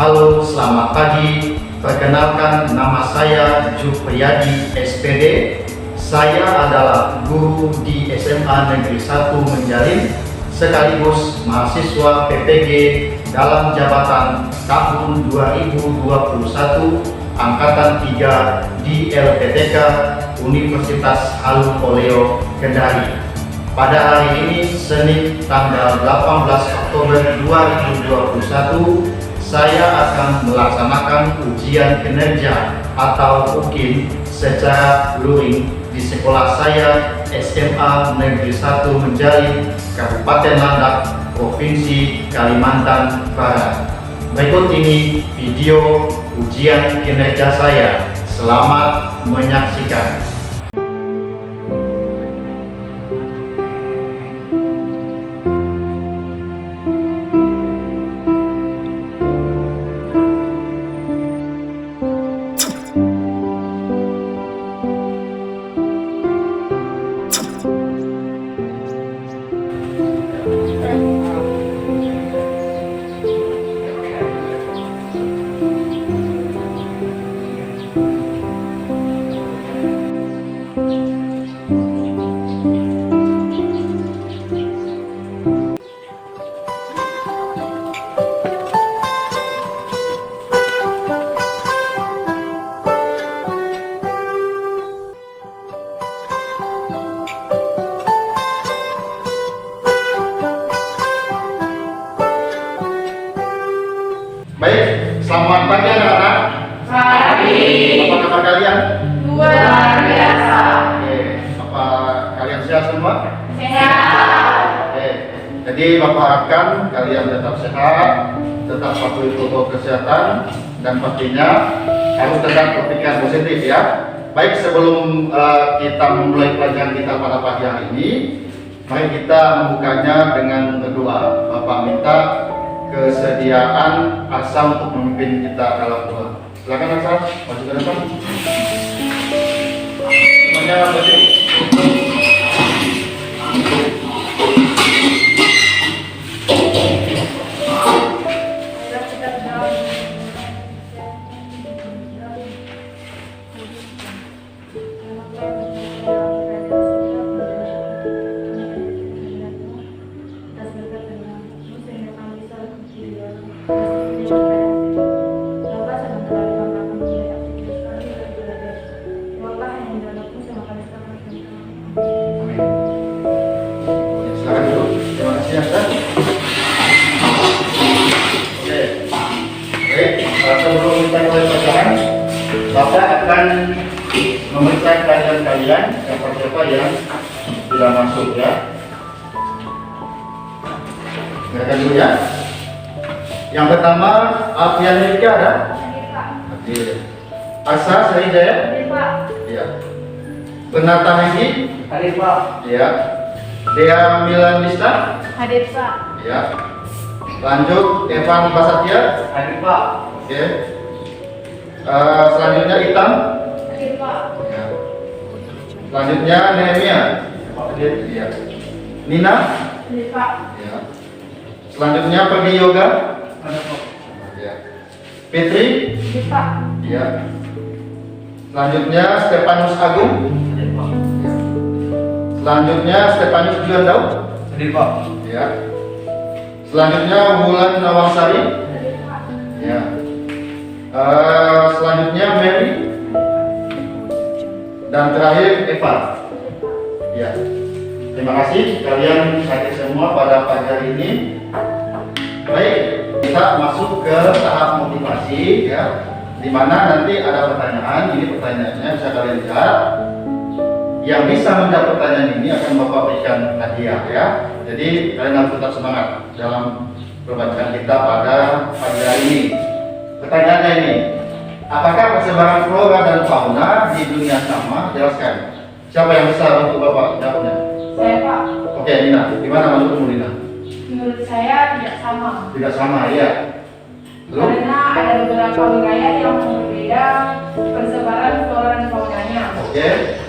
Halo, selamat pagi. Perkenalkan, nama saya Jupriyadi SPD. Saya adalah guru di SMA Negeri 1 Menjalin, sekaligus mahasiswa PPG dalam jabatan tahun 2021 Angkatan 3 di LPTK Universitas Halu Oleo Kendari. Pada hari ini, Senin tanggal 18 Oktober 2021, saya akan melaksanakan ujian kinerja atau UKIN secara luring di sekolah saya SMA Negeri 1 Menjalin, Kabupaten Landak, Provinsi Kalimantan Barat. Berikut ini video ujian kinerja saya. Selamat menyaksikan. Baik, selamat pagi anak-anak. Pagi. Apa kabar kalian? Luar biasa. Oke, apa kalian sehat semua? Sehat. Oke, jadi Bapak harapkan kalian tetap sehat, tetap patuhi protokol kesehatan, dan pastinya harus tetap berpikiran positif ya. Baik, sebelum kita memulai pelajaran kita pada pagi hari ini, mari kita membukanya dengan berdoa. Bapak minta kesediaan Asa untuk memimpin kita dalam doa. Silakan Asa, maju ke depan. Semuanya maju. Silakan dulu. Terima kasih Asa. Oke. Baik, sebelum kita mulai pelajaran, Bapak akan memeriksa kalian siapa yang sudah masuk ya. Dengarkan dulu ya. Yang pertama, Alfian Rika ada? Oke. Asa Sahidaya? Iya. Penata Hengki? Hadir Pak. Iya. Dea Milan Lista? Hadir Pak. Iya. Lanjut Evan Basatya? Hadir Pak. Oke. Selanjutnya Itam? Hadir Pak. Ya. Selanjutnya Nehemia? Hadir. Iya. Nina? Hadir Pak. Ya. Selanjutnya Pergi Yoga? Hadir Pak. Ya. Fitri? Hadir Pak. Ya. Selanjutnya Stefanus Agung? Hadir Pak. Ya. Selanjutnya Stefanus Juandau? Hadir Pak. Ya. Selanjutnya Wulan Nawangsari? Hadir Pak. Ya. Selanjutnya Mary? Dan terakhir Eva. Ya. Terima kasih kalian hadir semua pada pagi hari ini. Baik, kita masuk ke tahap motivasi ya, di mana nanti ada pertanyaan. Ini pertanyaannya bisa kalian lihat. Yang bisa menjawab pertanyaan ini akan Bapak berikan hadiah ya. Jadi kalian harus tetap semangat dalam perbacaan kita pada pagi hari ini. Pertanyaannya ini, apakah persebaran flora dan fauna di dunia sama? Jelaskan. Siapa yang bisa bantu Bapak jawabnya? Saya Pak. Oke, Nina, gimana menurutmu Nina? Menurut saya tidak sama. Tidak sama, ya. Lalu? Karena ada beberapa wilayah yang berbeda persebaran flora dan faunanya. Oke.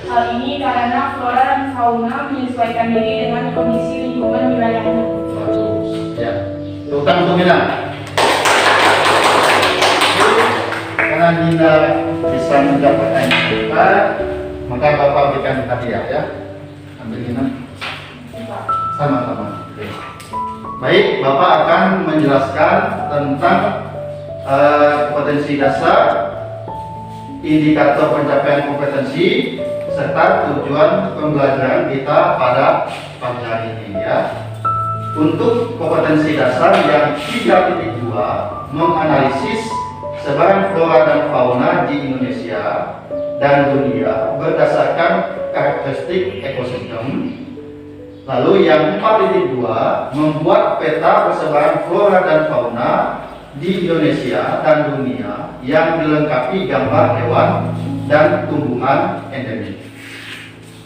Hal ini karena flora dan fauna menyesuaikan diri dengan kondisi lingkungan wilayahnya. Bagus. Ya. Tepuk tangan untuk Nina. dengan Nina bisa mendapatkan kita, maka Bapak berikan hadiah ya. Ambil Nina. Sama-sama. Oke. Baik, Bapak akan menjelaskan tentang kompetensi dasar, indikator pencapaian kompetensi, serta tujuan pembelajaran kita pada pagi hari ini ya. Untuk kompetensi dasar yang 3.2 menganalisis sebaran flora dan fauna di Indonesia dan dunia berdasarkan karakteristik ekosistem. Lalu yang 4.2 membuat peta persebaran flora dan fauna di Indonesia dan dunia yang dilengkapi gambar hewan dan tumbuhan endemik.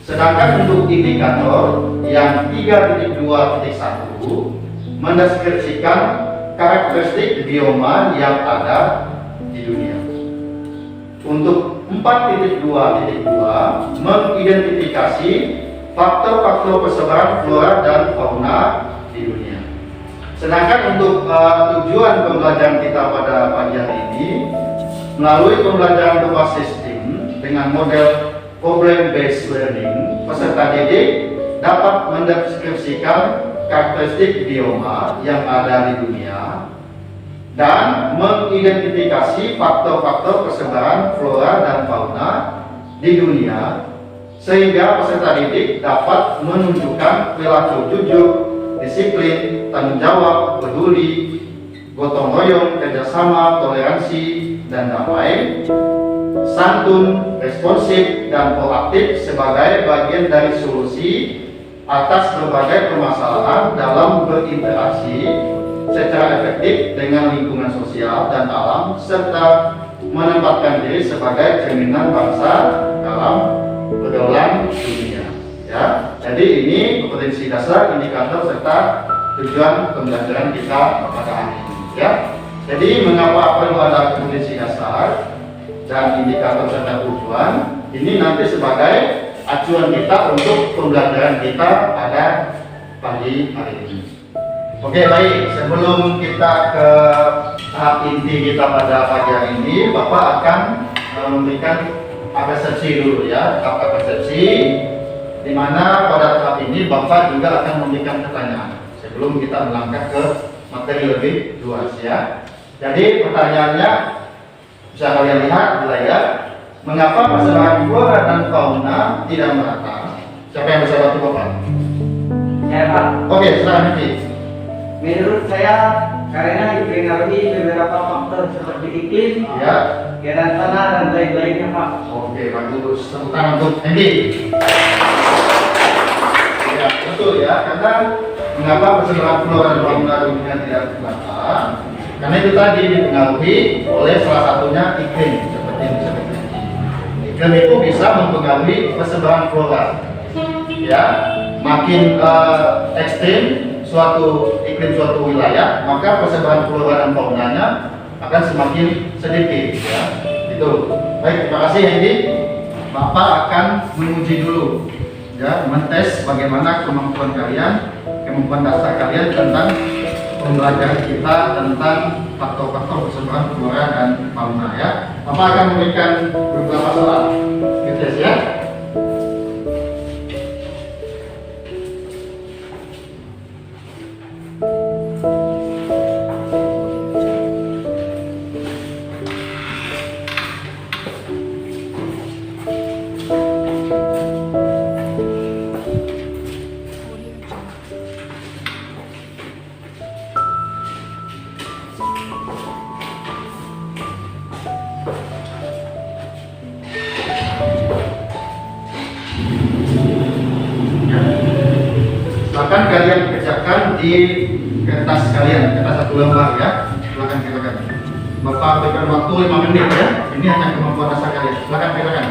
Sedangkan untuk indikator yang 3.2.1 mendeskripsikan karakteristik bioma yang ada di dunia. Untuk 4.2.2 mengidentifikasi faktor-faktor persebaran flora dan fauna di dunia. Sedangkan untuk tujuan pembelajaran kita pada pagi hari ini melalui pembelajaran berbasis sistem dengan model problem based learning, peserta didik dapat mendeskripsikan karakteristik bioma yang ada di dunia dan mengidentifikasi faktor-faktor persebaran flora dan fauna di dunia, sehingga peserta didik dapat menunjukkan perilaku jujur, disiplin, tanggung jawab, peduli, gotong royong, kerjasama, toleransi, dan damai, santun, responsif, dan proaktif sebagai bagian dari solusi atas berbagai permasalahan dalam berinteraksi secara efektif dengan lingkungan sosial dan alam, serta menempatkan diri sebagai cerminan bangsa dalam pergaulan dunia. Ya, jadi ini kompetensi dasar, indikator, serta tujuan pembelajaran kita pada hari ini. Ya, jadi mengapa perlu ada kompetensi dasar dan indikator serta tujuan? Ini nanti sebagai acuan kita untuk pembelajaran kita pada pagi hari ini. Oke, baik. Sebelum kita ke tahap inti kita pada pagi hari ini, Bapak akan memberikan persepsi dulu ya, tahap persepsi, di mana pada tahap ini Bapak juga akan memberikan pertanyaan sebelum kita melangkah ke materi lebih luas ya. Jadi pertanyaannya bisa kalian lihat di layar, mengapa persebaran flora dan fauna tidak merata? Siapa yang bisa bantu Bapak? Saya Pak. Oke, silakan Vicky. Menurut saya karena dipengaruhi beberapa faktor seperti iklim, Ya. keadaan tanah dan lain-lainnya Pak. Oke, bagus. Tepuk tangan untuk Hendy. Ya, betul ya. Karena mengapa persebaran flora dan fauna dunia tidak merata? Karena itu tadi dipengaruhi oleh salah satunya iklim, seperti yang bisa terjadi. Iklim itu bisa mempengaruhi persebaran flora. Ya, makin ekstrim suatu iklim suatu wilayah, maka persebaran flora dan faunanya akan semakin sedikit. Ya, itu. Baik, terima kasih Hendy. Bapak akan menguji dulu, ya, mentes bagaimana kemampuan kalian, kemampuan dasar kalian tentang pembelajaran kita tentang faktor-faktor persebaran flora dan fauna ya. Bapak akan memberikan beberapa soal tes ya. Silakan kalian kerjakan di kertas kalian, kertas satu lembar ya. Silakan kerjakan. Bapak berikan waktu 5 menit ya. Ini hanya kemampuan dasar kalian. Silakan kerjakan.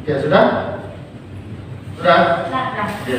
Oke, sudah? Sudah? Oke.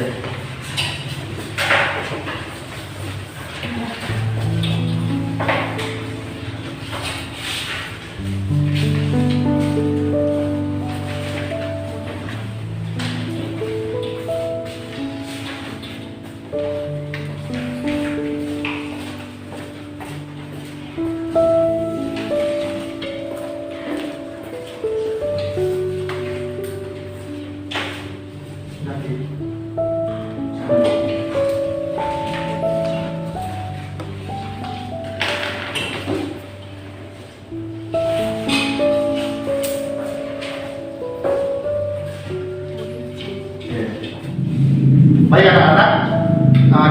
Baik anak-anak,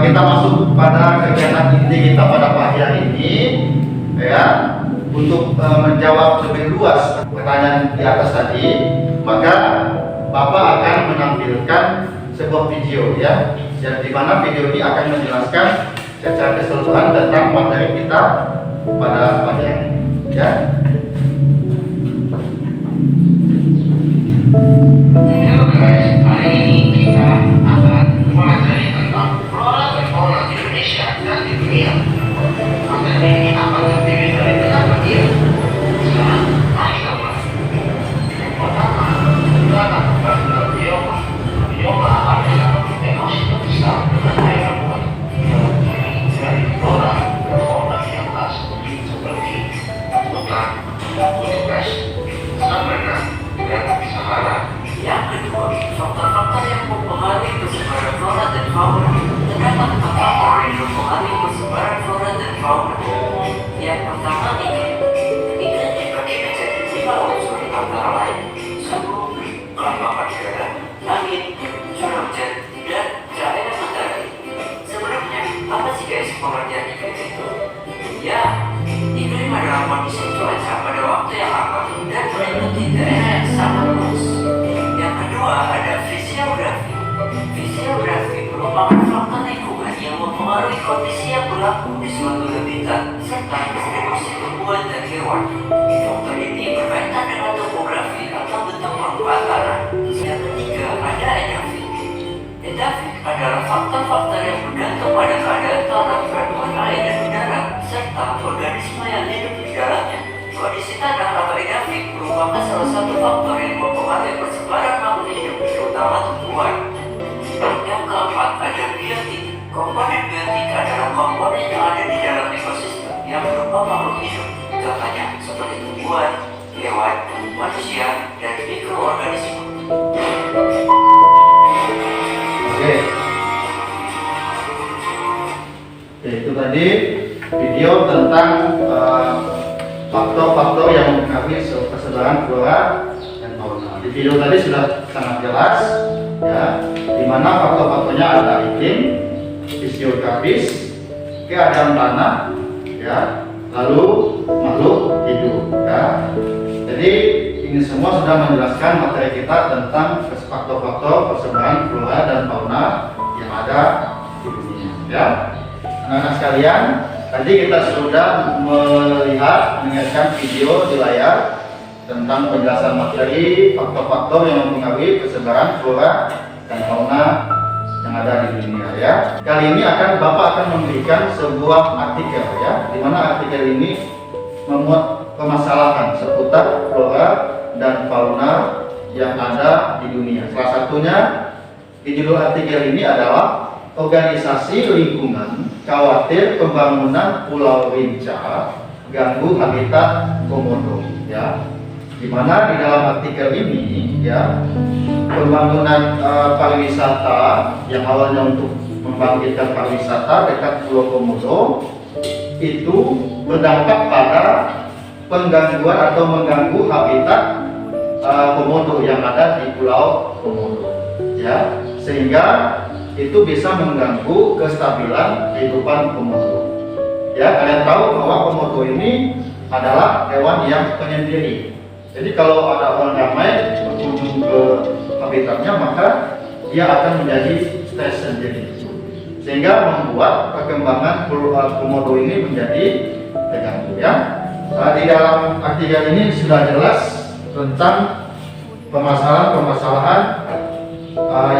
kita masuk pada kegiatan inti kita pada pagi hari ini, ya. Untuk menjawab lebih luas pertanyaan di atas tadi, maka Bapak akan menampilkan sebuah video, ya, yang dimana video ini akan menjelaskan secara keseluruhan tentang materi kita pada pagi hari ini, ya. Halo guys, hari ini kita akan mempelajari tentang flora dan fauna di Indonesia dan di dunia. Materi ini akan terdiri dari 8 dia. Sekarang, mari kita mulai. Yang pertama, kita akan membahas tentang bioma. Bioma adalah ekosistem besar dengan air laut yang terdiri dari flora dan fauna yang khas seperti hutan, gunung es, savana, dan Sahara. Yang kedua, faktor-faktor yang mempengaruhi persebaran flora dan fauna. Terdapat 4 faktor yang mempengaruhi persebaran flora dan fauna. Yang pertama, iklim. Iklim dibagi menjadi 5 unsur antara lain: suhu, kelembapan udara, angin, curah hujan, dan cahaya matahari. Sebelumnya, apa sih guys pengertian iklim itu? Ya, iklim adalah kondisi cuaca pada waktu yang lama dan meliputi daerah yang sangat luas. Yang kedua ada fisiografi. Fisiografi merupakan faktor lingkungan yang mempengaruhi kondisi yang berlaku di suatu habitat serta distribusi tumbuhan dan hewan. Faktor ini berkaitan dengan topografi atau bentuk permukaan tanah. Yang ketiga ada edafik. Edafik adalah faktor-faktor yang bergantung pada keadaan tanah, kandungan air dan udara, serta organisme yang hidup di dalamnya. Kondisi tanah atau edafik merupakan salah satu faktor yang mempengaruhi persebaran makhluk hidup, terutama tumbuhan. Yang keempat ada biotik. Komponen biotik adalah komponen yang ada di dalam ekosistem yang berupa makhluk hidup, contohnya seperti tumbuhan, hewan, manusia, dan mikroorganisme. Oke. Oke, itu tadi video tentang faktor-faktor yang mempengaruhi persebaran flora dan fauna. Di video tadi sudah sangat jelas, ya, di mana faktor-faktornya ada iklim, fisiografis, keadaan tanah, ya, lalu makhluk hidup, ya. Jadi ini semua sudah menjelaskan materi kita tentang faktor-faktor persebaran flora dan fauna yang ada di dunia, ya. Anak-anak sekalian, tadi kita sudah mendengarkan video di layar tentang penjelasan materi faktor-faktor yang mempengaruhi persebaran flora dan fauna yang ada di dunia, ya. Kali ini Bapak akan memberikan sebuah artikel, ya, di mana artikel ini memuat permasalahan seputar flora dan fauna yang ada di dunia. Salah satunya di judul artikel ini adalah Organisasi Lingkungan Khawatir Pembangunan Pulau Rinca Ganggu Habitat Komodo, ya. Di mana di dalam artikel ini, ya, pembangunan pariwisata yang awalnya untuk membangkitkan pariwisata dekat Pulau Komodo itu berdampak pada penggangguan atau mengganggu habitat komodo yang ada di Pulau Komodo, ya, sehingga itu bisa mengganggu kestabilan kehidupan komodo. Ya, kalian tahu bahwa komodo ini adalah hewan yang penyendiri. Jadi kalau ada orang ramai berkunjung ke habitatnya, maka dia akan menjadi stres sendiri, sehingga membuat perkembangan komodo ini menjadi terganggu, ya. Di dalam artikel ini sudah jelas tentang permasalahan-permasalahan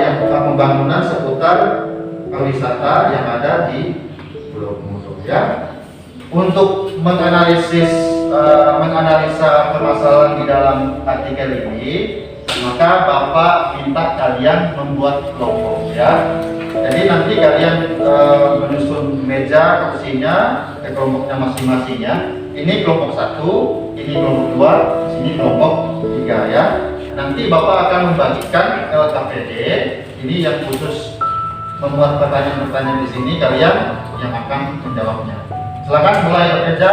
yang pembangunan seputar pariwisata yang ada di Pulau Komodo, ya. Untuk menganalisa permasalahan di dalam artikel ini, maka Bapak minta kalian membuat kelompok, ya. Jadi nanti kalian menyusun meja kursinya ke kelompoknya masing-masing, ya. Ini kelompok 1, ini kelompok 2, sini kelompok 3, ya. Nanti Bapak akan membagikan lewat KPD. Ini yang khusus membuat pertanyaan-pertanyaan di sini, kalian yang akan menjawabnya. Silakan mulai bekerja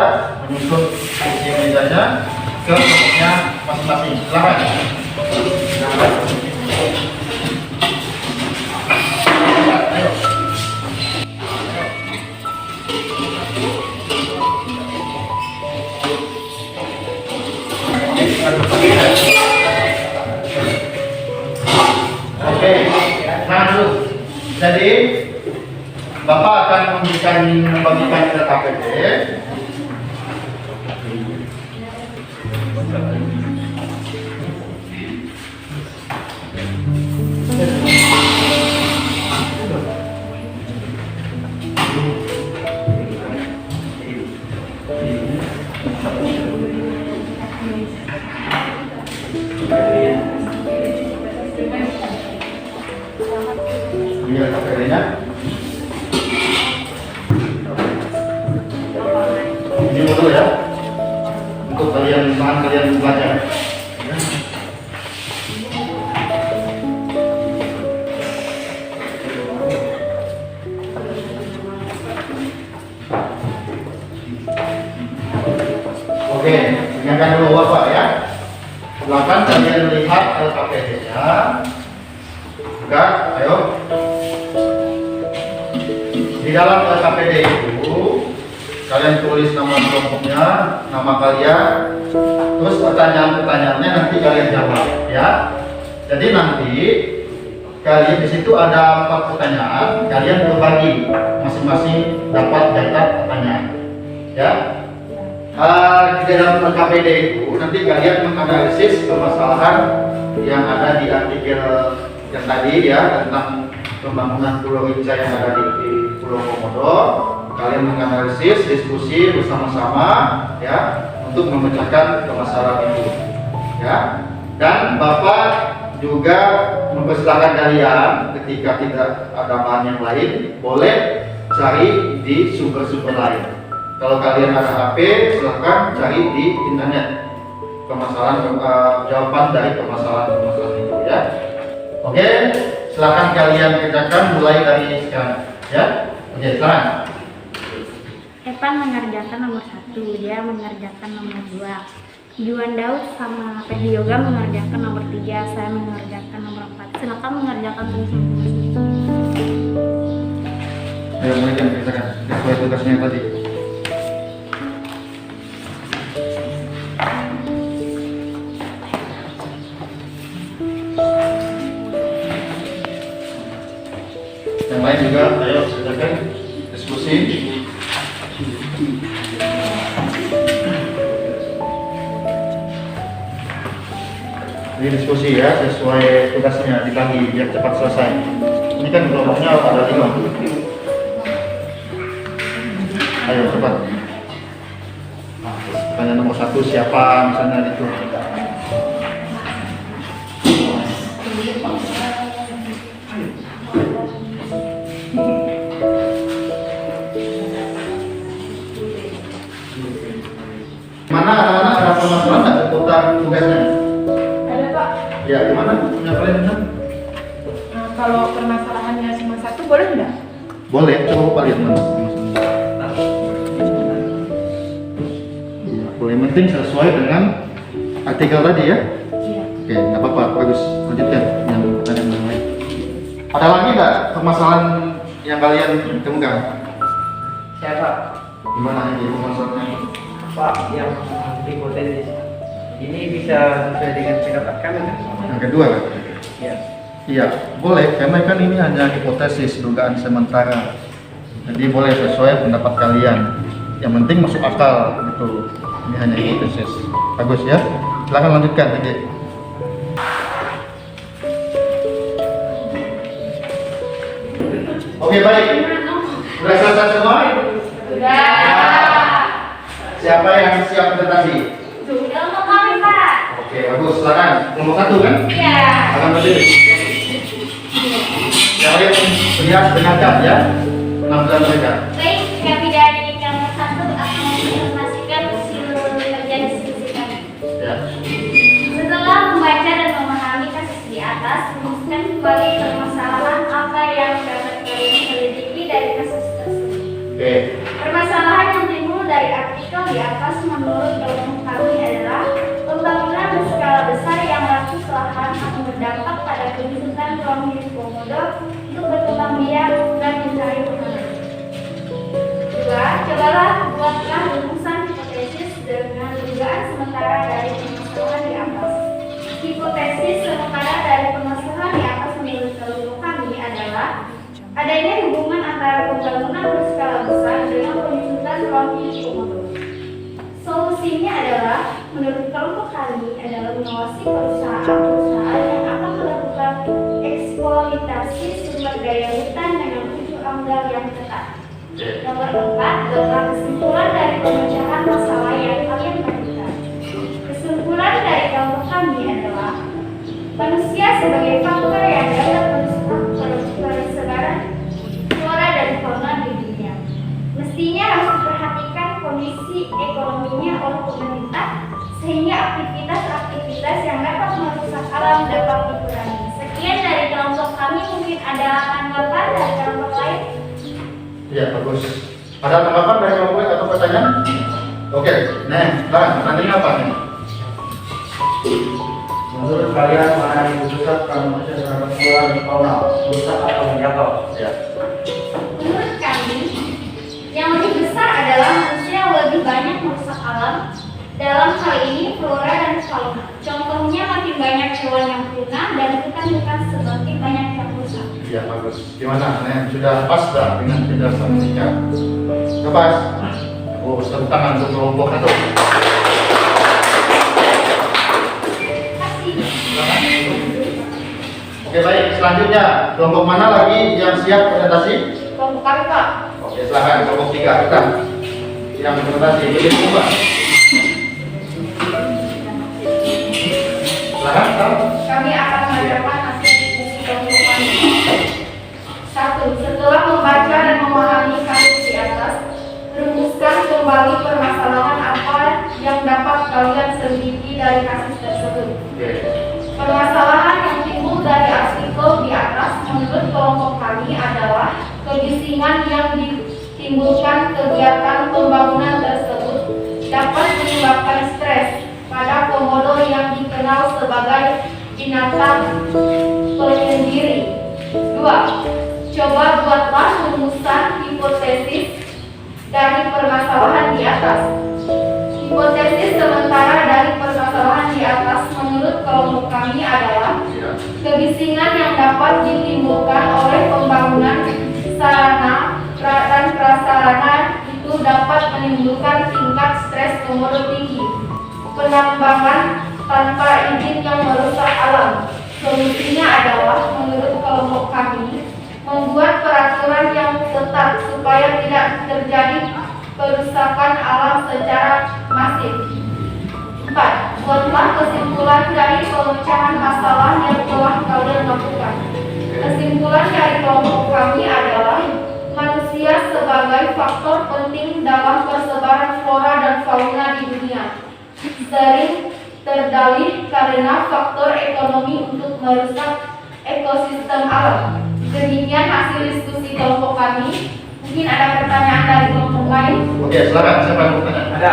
menyusun kursi mejanya ke kelompoknya masing-masing. Silakan. Oke, nah dulu. Jadi Bapak akan membagikan ke KPD. Ini KPD-nya. Ini dulu ya, untuk kalian belajar. Oke, ingatkan dulu Bapak ya. Silakan kalian lihat LKPD-nya. Enggak, ayo. Di dalam LKPD itu kalian tulis nama kelompoknya, nama kalian, terus pertanyaan-pertanyaannya nanti kalian jawab ya. Jadi nanti kalian di situ ada 4 pertanyaan, kalian berbagi masing-masing dapat jatah pertanyaan ya. Di dalam KPD itu nanti kalian menganalisis permasalahan yang ada di artikel yang tadi ya, tentang pembangunan Pulau Rinca yang ada di Pulau Komodo. Kalian menganalisis, diskusi bersama-sama ya untuk memecahkan permasalahan itu ya. Dan Bapak juga mempersilahkan kalian ketika tidak ada bahan yang lain boleh cari di sumber-sumber lain. Kalau kalian ada HP silahkan cari di internet jawaban dari permasalahan itu ya. Oke, silahkan kalian kerjakan mulai dari sekarang ya. Oke, silakan. Evan mengerjakan nomor 1, dia mengerjakan nomor 2. Juan Daud sama Fendi Yoga mengerjakan nomor 3, saya mengerjakan nomor 4. Silakan mengerjakan tulisan. Ayo mulai kerjakan sesuai tugasnya tadi. Yang lain juga, ayo kerjakan diskusi. Ini diskusi ya, sesuai tugasnya dibagi biar cepat selesai. Ini kan kelompoknya ada 5. Ayo cepat. Tanya nomor 1 siapa misalnya itu. Mana anak-anak ada permasalahan nggak seputar tugasnya? Ada Pak. Ya, gimana? Punya kalian benar? Kalau permasalahannya cuma 1 boleh nggak? Boleh, coba lihat mana. Boleh, yang penting sesuai dengan artikel tadi ya. Iya. Oke, nggak apa-apa, bagus. Lanjutkan yang pertanyaan yang lain. Ada lagi nggak permasalahan yang kalian temukan? Siapa? Gimana ini permasalahannya? Pak yang hipotesis ini bisa sesuai dengan pendapat kami kan? Yang kedua kan? Ya. Iya, boleh, karena kan ini hanya hipotesis, dugaan sementara. Jadi boleh sesuai pendapat kalian. Yang penting masuk akal gitu. Ini hanya hipotesis. Bagus ya. Silakan lanjutkan tadi. Oke, baik. Sudah selesai semua? Sudah. Siapa yang siap presentasi? Sudah untuk kami, Pak. Oke, bagus. Silakan. Nomor 1 kan? Iya. Akan berdiri. Kalian lihat dengan cat ya. Penampilan mereka. Baik, kami dari nomor 1 akan menginformasikan hasil kerja diskusi kami. Ya. Setelah membaca dan memahami kasus di atas, rumuskan kembali permasalahan apa yang dapat kalian selidiki dari kasus tersebut. Oke. Permasalahan yang timbul dari artikel di atas menurut kelompok kami adalah pembangunan berskala besar yang rakus lahan akan berdampak pada kebutuhan ruang hidup Komodo untuk berkembang biak dan mencari makanan. 2. Cobalah buatlah rumusan hipotesis dengan dugaan sementara dari permasalahan di adanya hubungan antara pembangunan berskala besar dengan penyusutan ruang hidup komodo. Solusinya adalah, menurut kelompok kami, adalah mengawasi perusahaan-perusahaan yang akan melakukan eksploitasi sumber daya hutan dengan tujuh amdal yang ketat. Nomor 4, tentang kesimpulan dari pemecahan masalah yang kalian temukan. Kesimpulan dari kelompok kami adalah manusia sebagai faktor yang dapat merusak persebaran flora dan fauna di dunia. Mestinya harus diperhatikan kondisi ekonominya oleh pemerintah sehingga aktivitas-aktivitas yang dapat merusak alam dapat dikurangi. Sekian dari kelompok kami, mungkin ada tanggapan dari kelompok lain? Ya, bagus. Ada tanggapan dari kelompok lain atau pertanyaan? Oke, nah, pertanyaannya apa nih? Menurut kalian mana yang merusak kalau manusia terhadap flora dan fauna, merusak atau menjaga? Ya. Menurut kami, yang lebih besar adalah manusia yang lebih banyak merusak alam. Dalam hal ini flora dan fauna. Contohnya makin banyak hewan yang punah dan hutan-hutan semakin banyak yang rusak. Iya, bagus. Gimana? Nah, sudah pas dah dengan penjelasan mereka? Sudah pas? Oh, tepuk tangan untuk kelompok satu. Oke, baik. Selanjutnya, kelompok mana lagi yang siap presentasi? Kelompok kami, Pak. Oke, silakan kelompok 3 kita yang presentasi. Jadi coba. Silakan, Kak. Kami akan mengajarkan hasil diskusi kelompok kami. 1. Setelah membaca dan memahami kasus di atas, rumuskan kembali permasalahan apa yang dapat kalian selidiki dari kasus tersebut. Oke. Permasalahan yang timbul dari artikel di atas menurut kelompok kami adalah kebisingan yang ditimbulkan kegiatan pembangunan tersebut dapat menyebabkan stres pada komodo yang dikenal sebagai binatang penyendiri. 2. Coba buatlah rumusan hipotesis dari permasalahan di atas. Hipotesis sementara dari permasalahan di atas menurut kelompok kami adalah Ya. kebisingan yang dapat ditimbulkan oleh pembangunan sarana dan prasarana itu dapat menimbulkan tingkat stres komodo tinggi. Penambangan tanpa izin yang merusak alam. Solusinya adalah menurut kelompok kami membuat peraturan yang ketat supaya tidak terjadi perusakan alam secara masif. 4. Buatlah kesimpulan dari pemecahan masalah yang telah kalian lakukan. Kesimpulan dari kelompok kami adalah manusia sebagai faktor penting dalam persebaran flora dan fauna di dunia. Sering terdalih karena faktor ekonomi untuk merusak ekosistem alam. Demikian hasil diskusi kelompok kami. Mungkin ada pertanyaan dari kelompok lain? Oke, silakan. Siapa yang mau tanya? Ada.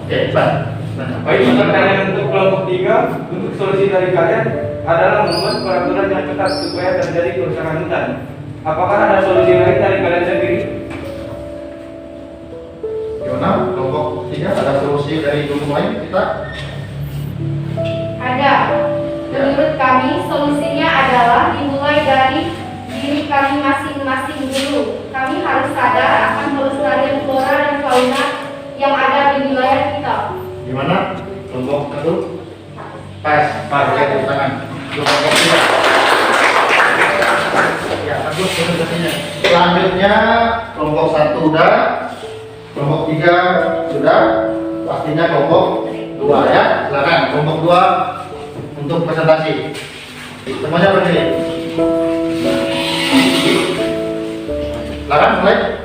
Oke, Pak. Tanya. Baik, pertanyaan untuk kelompok 3, untuk solusi dari kalian adalah membuat peraturan yang ketat supaya terjadi kerusakan hutan. Apakah ada solusi lain dari kalian sendiri? Gimana? Kelompok 3 ada solusi dari kelompok lain? Kita? Ada. Menurut kami, solusinya adalah dimulai dari diri kami masing-masing dulu. Kami harus sadar akan pelestarian flora dan fauna yang ada di wilayah kita. Gimana? Kelompok 1? Pas. Oke, tepuk tangan. Kelompok 3. Ya, bagus presentasinya. Selanjutnya kelompok 1 udah, kelompok 3 sudah, pastinya kelompok 2 ya. Silakan kelompok 2 untuk presentasi. Semuanya berdiri. Silakan mulai.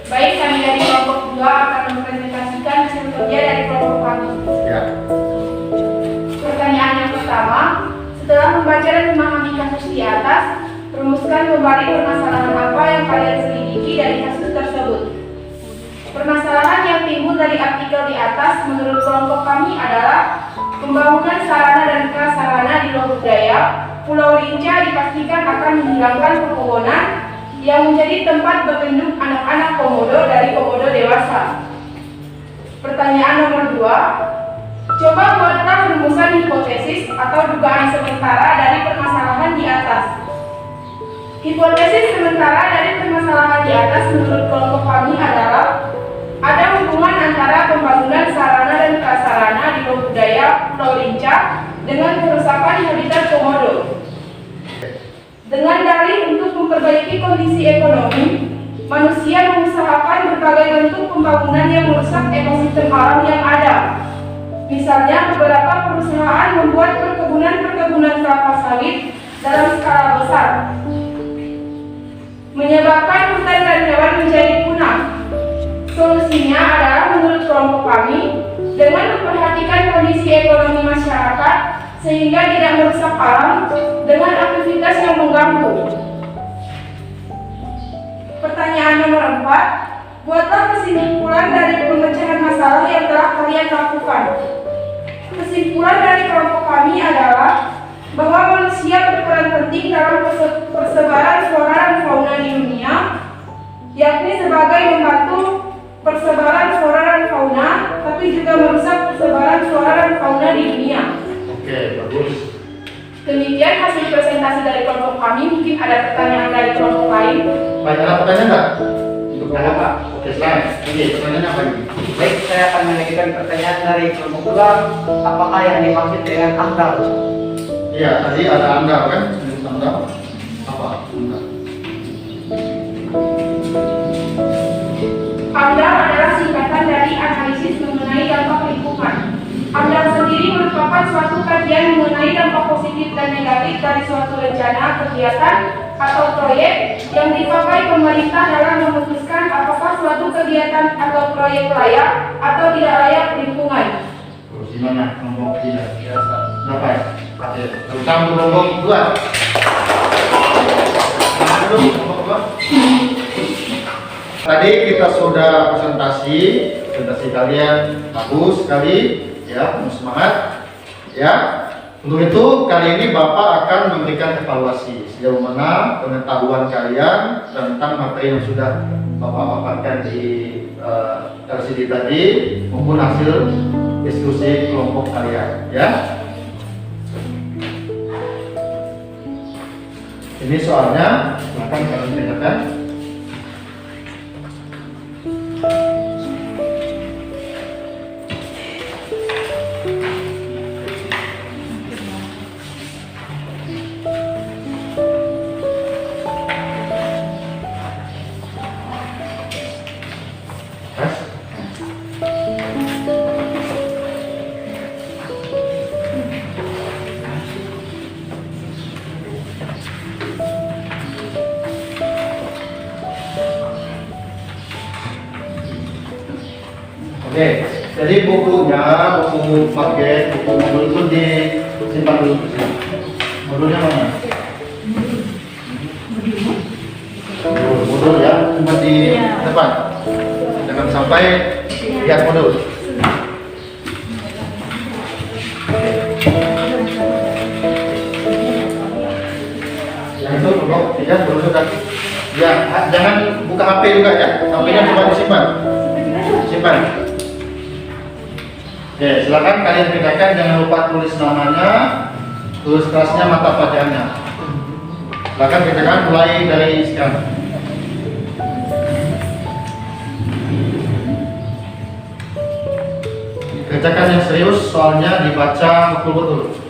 Baik, kami dari kelompok 2 akan mempresentasikan hasil kerja dari kelompok kami. Ya. Pertanyaan yang pertama, setelah membaca dan memahami kasus di atas, rumuskan kembali permasalahan apa yang kalian selidiki dari kasus tersebut. Permasalahan yang timbul dari artikel di atas menurut kelompok kami adalah pembangunan sarana dan prasarana di Lombok Jaya, Pulau Rinca dipastikan akan menghilangkan pepohonan yang menjadi tempat bertinduk anak-anak komodo dari komodo dewasa. Pertanyaan nomor 2, coba buatlah rumusan hipotesis atau dugaan sementara dari permasalahan di atas. Hipotesis sementara dari permasalahan di atas menurut kelompok kami adalah ada hubungan antara pembangunan sarana dan prasarana di budaya Pulau Rinca dengan kerusakan habitat komodo. Dengan dalih untuk memperbaiki kondisi ekonomi, manusia mengusahakan berbagai bentuk pembangunan yang merusak ekosistem alam yang ada. Misalnya, beberapa perusahaan membuat perkebunan kelapa sawit dalam skala besar, menyebabkan hutan dan hewan menjadi punah. Solusinya adalah menurut kelompok kami, dengan memperhatikan kondisi ekonomi masyarakat sehingga tidak merusak alam dengan aktivitas yang mengganggu. Pertanyaan nomor 4, buatlah kesimpulan dari pemecahan masalah yang telah kalian lakukan. Kesimpulan dari kelompok kami adalah bahwa manusia berperan penting dalam persebaran flora dan fauna di dunia, yakni sebagai membantu persebaran flora dan fauna, tapi juga merusak persebaran flora dan fauna di dunia. Oke, bagus. Demikian hasil presentasi dari kelompok kami. Mungkin ada pertanyaan dari kelompok lain. Baik, ada pertanyaan nggak? Untuk kelompok Pak? Oke, silakan. Oke, pertanyaannya apa ini? Baik, saya akan mengajukan pertanyaan dari kelompok 2. Apakah yang dimaksud dengan amdal? Iya, tadi ada amdal kan? Amdal apa? Amdal. AMDAL adalah singkatan dari analisis mengenai dampak lingkungan. AMDAL sendiri merupakan suatu kajian mengenai dampak positif dan negatif dari suatu rencana, kegiatan, atau proyek yang dipakai pemerintah dalam memutuskan apakah suatu kegiatan atau proyek layak atau tidak layak lingkungan. Terus gimana kelompok tidak? Berapa ya? Oke, terutama kelompok 2. Dulu kelompok 2. Tadi kita sudah presentasi kalian bagus sekali, ya, penuh semangat, ya. Untuk itu kali ini Bapak akan memberikan evaluasi sejauh mana pengetahuan kalian tentang materi yang sudah Bapak paparkan di LCD tadi maupun hasil diskusi kelompok kalian, ya. Ini soalnya, silakan kalian dengarkan. Oke, jadi bukunya, buku paket, buku modul itu disimpan dulu. Modulnya mana? Modul ya, simpan di depan. Jangan sampai lihat modul. Yang itu dulu, ya, dulu sudah. Ya, jangan buka HP juga ya. HP-nya cuma disimpan. Simpan. Oke, silakan kalian kerjakan, jangan lupa tulis namanya, tulis kelasnya, mata pelajarannya. Silakan kerjakan mulai dari sekarang. Kerjakan yang serius, soalnya dibaca betul-betul.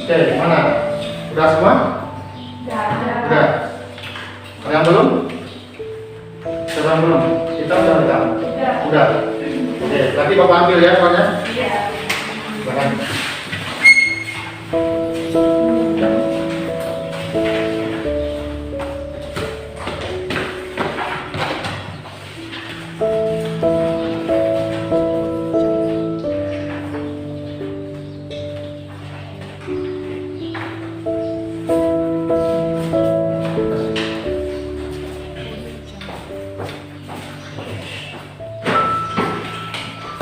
Oke, mana? Udah semua? Udah. Ada yang belum? Siapa yang belum? Kita udah. Udah. Oke, berarti Bapak ambil ya soalnya. Silakan.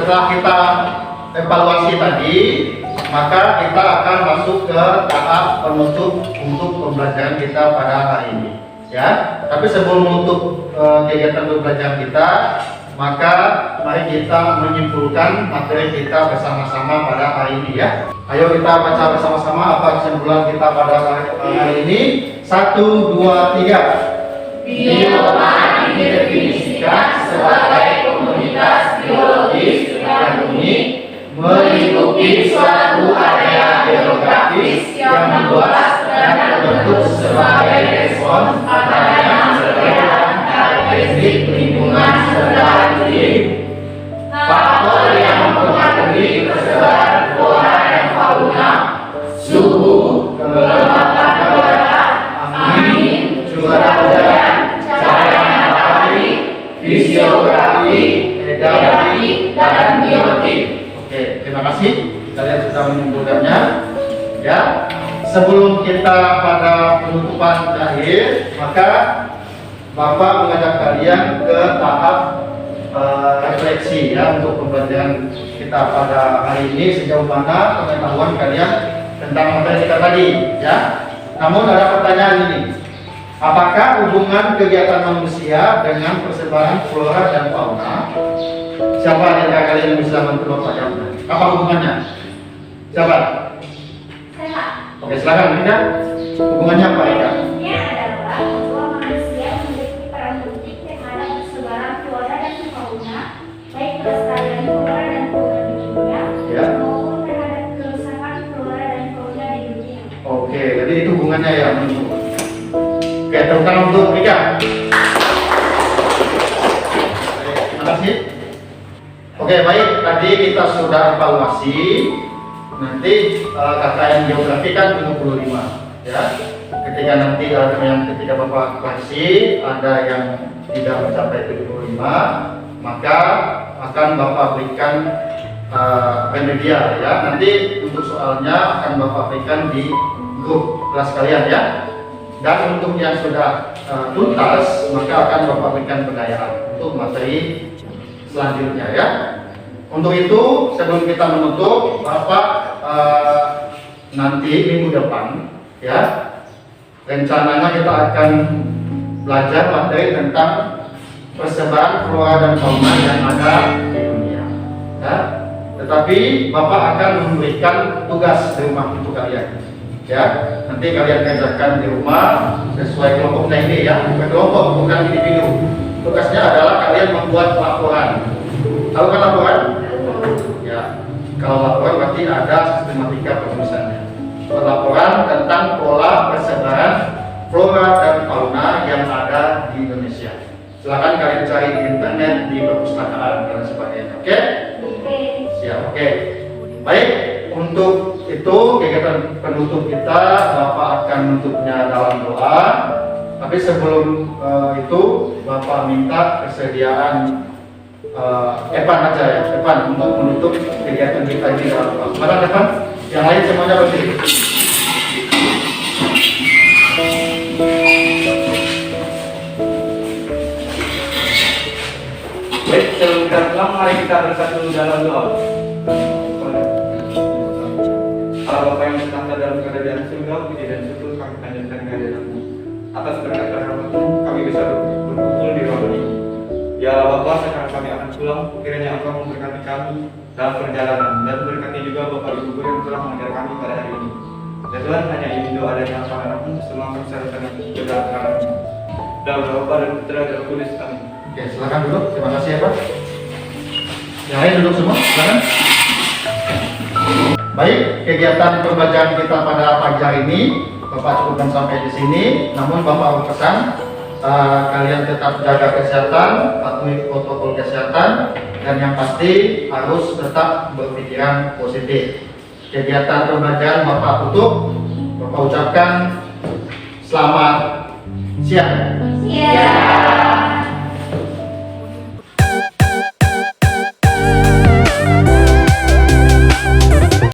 Setelah kita evaluasi tadi, maka kita akan masuk ke tahap penutup untuk pembelajaran kita pada hari ini. Ya, tapi sebelum menutup kegiatan pembelajaran kita, maka mari kita menyimpulkan materi kita bersama-sama pada hari ini ya. Ayo kita baca bersama-sama apa kesimpulan kita pada hari ini. 1, 2, 3. Bioma didefinisikan sebagai komunitas biologis yang unik, melingkupi suatu area geografis yang luas dan terbentuk sebagai respons adanya perbedaan karakteristik lingkungan serta iklim. Faktor yang mempengaruhi persebaran flora dan fauna, suhu, kelembapan udara, angin, curah hujan, cahaya matahari, fisiografi, edari, dan biotik. Oke, terima kasih. Kalian sudah menyimpulkannya. Ya, sebelum kita pada penutupan terakhir, maka Bapak mengajak kalian ke tahap refleksi ya untuk pembelajaran kita pada hari ini, sejauh mana pengetahuan kalian tentang materi kita tadi ya. Namun ada pertanyaan ini. Apakah hubungan kegiatan manusia dengan persebaran flora dan fauna? Siapa di antara kalian yang bisa bantu Bapak jawab? Apa hubungannya? Siapa? Sehat. Oke, silakan Ika. Hubungannya apa Ika? Ini adalah bahwa manusia memiliki peran penting terhadap persebaran flora dan fauna, baik kelestarian flora dan fauna di dunia, Ya. maupun terhadap kerusakan flora dan fauna di dunia. Oke, jadi itu hubungannya ya. Oke, tepuk tangan untuk Ika. Terima kasih. Oke, baik. Tadi kita sudah evaluasi. Nanti KKN geografi kan 75 ya. Ketika nanti ada yang ketika Bapak koreksi ada yang tidak mencapai 75, maka akan Bapak berikan remedial ya. Nanti untuk soalnya akan Bapak berikan di grup kelas kalian ya. Dan untuk yang sudah tuntas, maka akan Bapak berikan pendayaan untuk materi selanjutnya ya. Untuk itu sebelum kita menutup, Bapak nanti minggu depan ya, rencananya kita akan belajar materi tentang persebaran flora dan fauna yang ada di dunia ya. Tetapi Bapak akan memberikan tugas di rumah untuk kalian ya. Nanti kalian kerjakan di rumah sesuai kelompoknya ini ya, bukan kelompok, bukan individu. Tugasnya adalah kalian membuat laporan. Tahu kan laporan? Ya, kalau laporan berarti ada sistematika penulisannya. Laporan tentang pola persebaran flora dan fauna yang ada di Indonesia. Silakan kalian cari di internet, di perpustakaan dan sebagainya. Oke? Siap. Oke. Baik. Untuk itu kegiatan penutup kita, Bapak akan menutupnya dalam doa. Tapi sebelum itu Bapak minta kesediaan Evan aja ya, Evan untuk menutup kegiatan kita ini dalam doa. Mana Evan? Yang lain semuanya berdiri. Baik, sebelum kita pulang, mari kita bersatu dalam doa. Allah Bapa yang bertahta dalam kerajaan surga, puji dan syukur kami panjatkan kehadiran-Mu. Atas berkat dan rahmat-Mu, kami bisa berkumpul di ruangan ini. Ya Allah Bapa, sekarang kami akan pulang, kiranya Engkau memberkati kami dalam perjalanan dan berkati juga Bapak Ibu guru yang telah mengajar kami pada hari ini. Dan Tuhan, hanya ini doa dan nyawa anakmu, semua kami serahkan ke dalam tangan-Mu. Dalam nama Bapa dan Putra dan Roh Kudus, amin. Oke, silakan duduk. Terima kasih ya Pak. Yang lain duduk semua, silakan. Baik, kegiatan pembacaan kita pada pagi hari ini Bapak cukupkan sampai di sini. Namun Bapak berpesan kalian tetap jaga kesehatan, patuhi protokol kesehatan, dan yang pasti harus tetap berpikiran positif. Kegiatan pembacaan Bapak tutup. Bapak ucapkan selamat siang. Siap.